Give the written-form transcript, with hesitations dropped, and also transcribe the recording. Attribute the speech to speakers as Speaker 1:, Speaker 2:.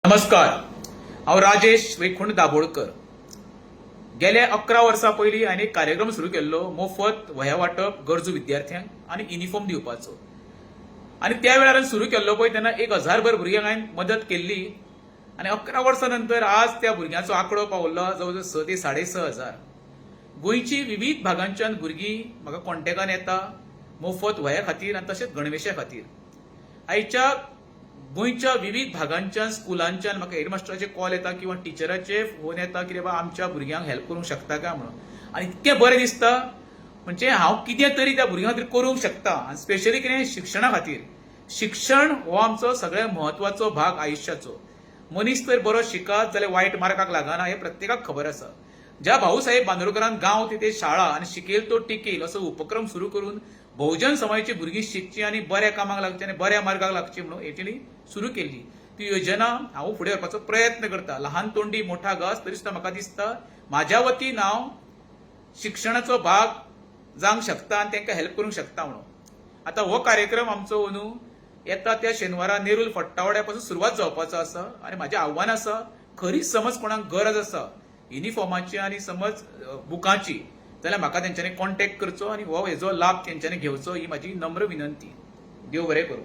Speaker 1: नमस्कार, हांव राजेश वैकुंठ दाबोळकर. गेल्या 11 वर्सां पयलीं हांवें एक कार्यक्रम सुरू केल्लो मोफत वह्या वाटप गरजू विद्यार्थ्यांक आनी युनिफॉर्म दिवपाचो. आनी त्या वेळार सुरू केल्लो पळय तेन्ना 1000 भर भुरग्यांक हांवें मदत केल्ली. आनी 11 वर्सां नंतर आज त्या भुरग्यांचो आंकडो पावल्लो जवळ 6 ते 6.5 गोंयची विविध भागांच्यान भुरगीं म्हाका कॉन्टॅक्टान येता मोफत वह्या खातीर आनी तशेंच गणवेशा खातीर. आयच्या गोंयच्या विविध भागांच्यान स्कुलांच्यान म्हाका हेडमास्टराचे कॉल येता किंवा टिचराचे फोन येता की बाबा आमच्या भुरग्यांक हेल्प करूंक शकता काय म्हणून. आनी इतकें बरें दिसता म्हणजे हांव कितें तरी त्या भुरग्यां खातीर करूंक शकता. आनी स्पेशली कितें शिक्षणा खातीर. शिक्षण हो आमचो सगळ्यात म्हत्वाचो भाग आयुश्याचो. मनीस तर बरो शिकत जाल्यार वायट मार्गाक लागना हें प्रत्येकाक खबर आसा. ज्या भाऊसाहेब बांदोडकरान गांव तिथे शाळा आनी शिकेल तो टिकेल असो उपक्रम सुरू करून बहुजन समाजाची भुरगीं शिकची आनी बऱ्या कामाक लागची आनी बऱ्या मार्गाक लागची म्हणून हेची सुरू केल्ली ती योजना हांव फुडें व्हरपाचो प्रयत्न करता. ल्हान तोंडी मोठा घास तरी सुद्दां म्हाका दिसता म्हाज्या वतीन हांव शिक्षणाचो भाग जावंक शकता आनी तांकां हेल्प करूंक शकता म्हणून. आतां हो कार्यक्रम आमचो अंदू येता त्या शेनवारा नेरूल फट्टावड्या पासून सुरवात जावपाचो आसा. आनी म्हाजें आव्हान आसा खरीच समज कोणाक गरज आसा युनिफॉर्माची आनी समज बुकांची जाल्यार म्हाका तेंच्यांनी कॉन्टॅक्ट करचो आनी हो हेजो लाभ तेंच्यांनी घेवचो ही म्हाजी नम्र विनंती. देव बरें करूं.